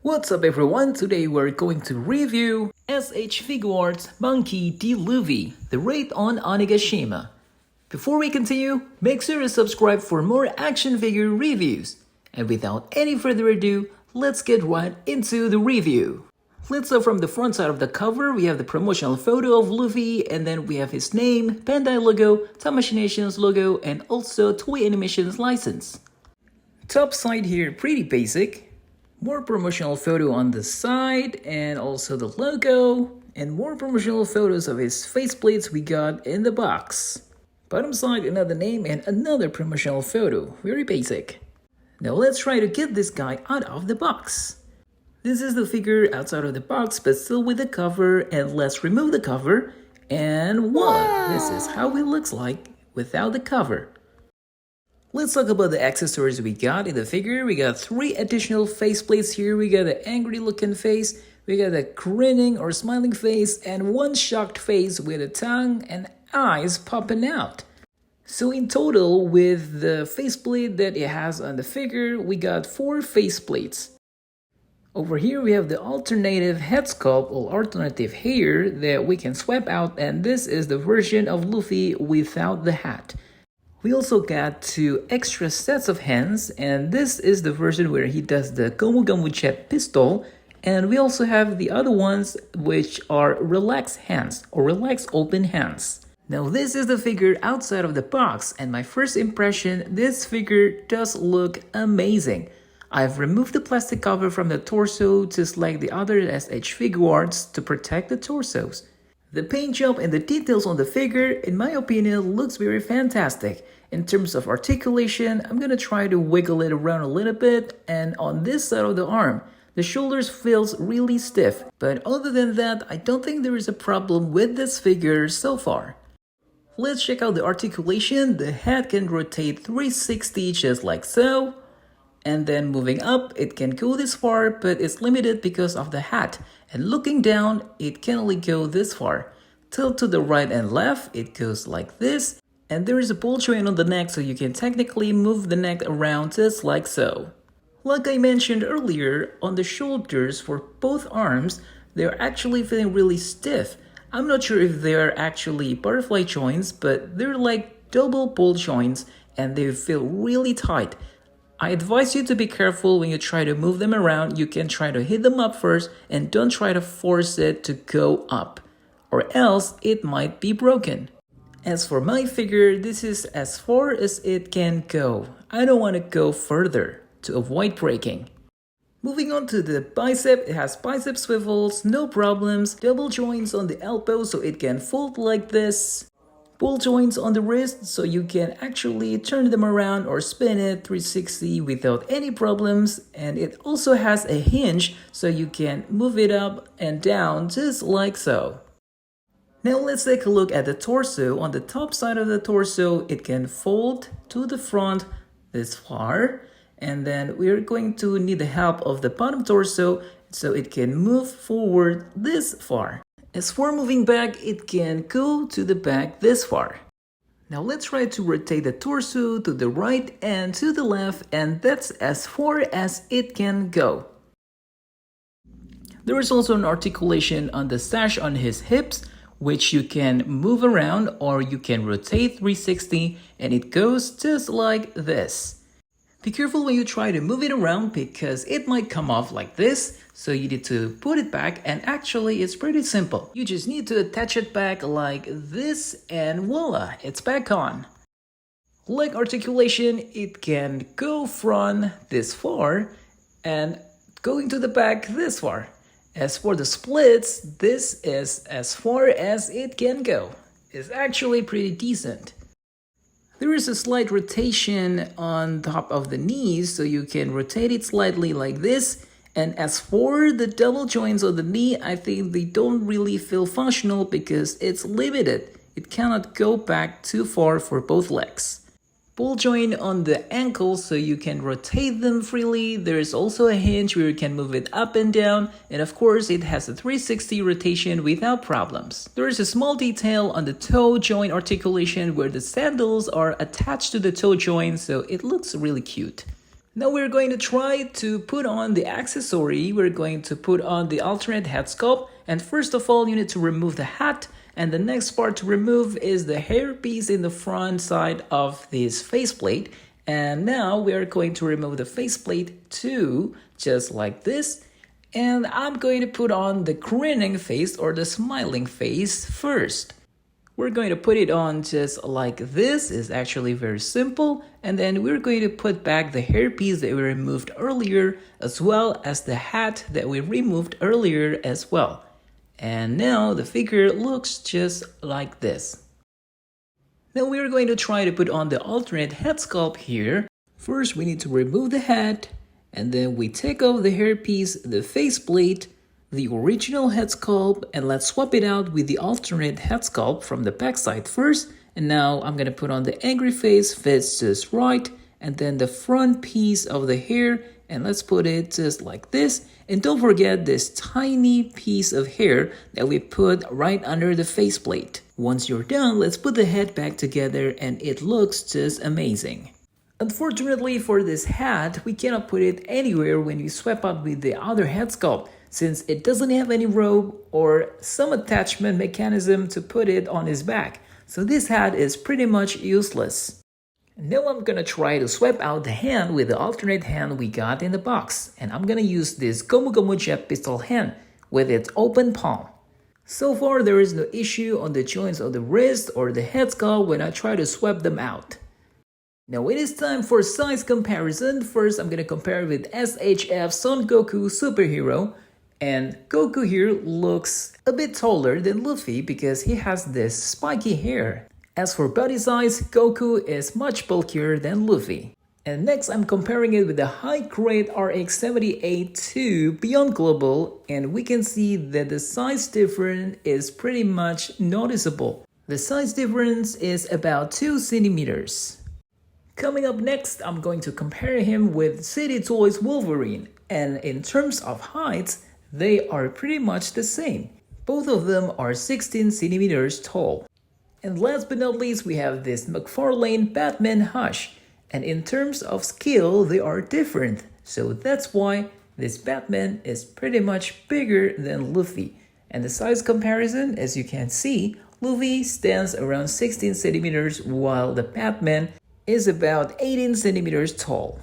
What's up everyone, today we're going to review S.H.Figuarts Monkey D. Luffy, the raid on Onigashima. Before we continue, make sure to subscribe for more action figure reviews. And without any further ado, let's get right into the review. Let's start from the front side of the cover. We have the promotional photo of Luffy, and then we have his name, Bandai logo, Time Machine Nations logo, and also Toei Animations license. Top side here, pretty basic. More promotional photo on the side and also the logo, and more promotional photos of his faceplates we got in the box. Bottom side, another name and another promotional photo, very basic. Now let's try to get this guy out of the box. This is the figure outside of the box but still with the cover, and let's remove the cover and voila, this is how he looks like without the cover. Let's talk about the accessories we got in the figure. We got 3 additional faceplates here. We got an angry looking face, we got a grinning or smiling face, and 1 shocked face with a tongue and eyes popping out. So in total, with the faceplate that it has on the figure, we got 4 faceplates. Over here we have the alternative head sculpt or alternative hair that we can swap out, and this is the version of Luffy without the hat. We also got 2 extra sets of hands, and this is the version where he does the Gomu Gomu Jet pistol, and we also have the other ones which are relaxed hands or relaxed open hands. Now this is the figure outside of the box, and my first impression, this figure does look amazing. I've removed the plastic cover from the torso just like the other S.H.Figuarts to protect the torsos. The paint job and the details on the figure, in my opinion, looks very fantastic. In terms of articulation, I'm gonna try to wiggle it around a little bit, and on this side of the arm, the shoulders feels really stiff. But other than that, I don't think there is a problem with this figure so far. Let's check out the articulation. The head can rotate 360 just like so. And then moving up, it can go this far, but it's limited because of the hat. And looking down, it can only go this far. Tilt to the right and left, it goes like this. And there is a ball joint on the neck, so you can technically move the neck around just like so. Like I mentioned earlier, on the shoulders for both arms, they're actually feeling really stiff. I'm not sure if they're actually butterfly joints, but they're like double ball joints and they feel really tight. I advise you to be careful when you try to move them around. You can try to hit them up first and don't try to force it to go up, or else it might be broken. As for my figure, this is as far as it can go. I don't want to go further to avoid breaking. Moving on to the bicep, it has bicep swivels, no problems, double joints on the elbow so it can fold like this. Ball joints on the wrist so you can actually turn them around or spin it 360 without any problems, and it also has a hinge so you can move it up and down just like so. Now let's take a look at the torso. On the top side of the torso, it can fold to the front this far, and then we're going to need the help of the bottom torso so it can move forward this far. As for moving back, it can go to the back this far. Now let's try to rotate the torso to the right and to the left, and that's as far as it can go. There is also an articulation on the sash on his hips, which you can move around or you can rotate 360, and it goes just like this. Be careful when you try to move it around because it might come off like this, so you need to put it back, and actually it's pretty simple. You just need to attach it back like this and voila, it's back on. Leg articulation, it can go from this far and going to the back this far. As for the splits, this is as far as it can go. It's actually pretty decent. There is a slight rotation on top of the knees, so you can rotate it slightly like this. And as for the double joints of the knee, I think they don't really feel functional because it's limited. It cannot go back too far for both legs. Ball joint on the ankles so you can rotate them freely. There is also a hinge where you can move it up and down, and of course it has a 360 rotation without problems. There is a small detail on the toe joint articulation where the sandals are attached to the toe joint, so it looks really cute. Now we're going to try to put on the accessory. We're going to put on the alternate head sculpt. And first of all, you need to remove the hat. And the next part to remove is the hairpiece in the front side of this faceplate. And now we are going to remove the faceplate too, just like this. And I'm going to put on the grinning face or the smiling face first. We're going to put it on just like this. It's actually very simple. And then we're going to put back the hairpiece that we removed earlier, as well as the hat that we removed earlier as well. And now the figure looks just like this. Now we're going to try to put on the alternate head sculpt here. First, we need to remove the hat, and then we take off the hairpiece, the faceplate, the original head sculpt, and let's swap it out with the alternate head sculpt from the back side first. And now I'm gonna put on the angry face, fits just right, and then the front piece of the hair, and let's put it just like this. And don't forget this tiny piece of hair that we put right under the faceplate. Once you're done, let's put the head back together, and it looks just amazing. Unfortunately for this hat, we cannot put it anywhere when we swap out with the other head sculpt, since it doesn't have any rope or some attachment mechanism to put it on his back. So this hat is pretty much useless. Now I'm gonna try to swap out the hand with the alternate hand we got in the box. And I'm gonna use this Gomu Gomu Jet Pistol hand with its open palm. So far there is no issue on the joints of the wrist or the head sculpt when I try to swap them out. Now it is time for size comparison. First I'm gonna compare with SHF Son Goku Superhero. And Goku here looks a bit taller than Luffy because he has this spiky hair. As for body size, Goku is much bulkier than Luffy. And next I'm comparing it with the high-grade RX-78-2 Beyond Global, and we can see that the size difference is pretty much noticeable. The size difference is about 2 centimeters. Coming up next, I'm going to compare him with City Toys Wolverine, and in terms of height, they are pretty much the same. Both of them are 16 centimeters tall. And last but not least, we have this McFarlane Batman Hush. And in terms of skill, they are different. So that's why this Batman is pretty much bigger than Luffy. And the size comparison, as you can see, Luffy stands around 16 centimeters while the Batman is about 18 centimeters tall.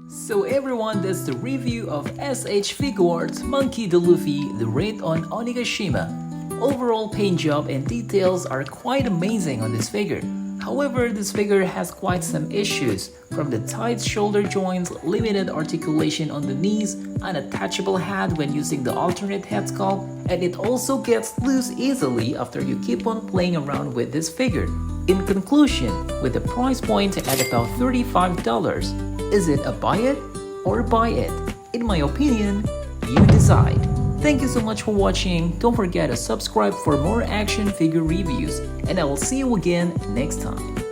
So everyone, that's the review of S.H.Figuarts Monkey D. Luffy, the raid on Onigashima. Overall paint job and details are quite amazing on this figure. However, this figure has quite some issues, from the tight shoulder joints, limited articulation on the knees, unattachable hat when using the alternate head sculpt, and it also gets loose easily after you keep on playing around with this figure. In conclusion, with the price point at about $35, is it a buy it or buy it? In my opinion, you decide. Thank you so much for watching. Don't forget to subscribe for more action figure reviews, and I will see you again next time.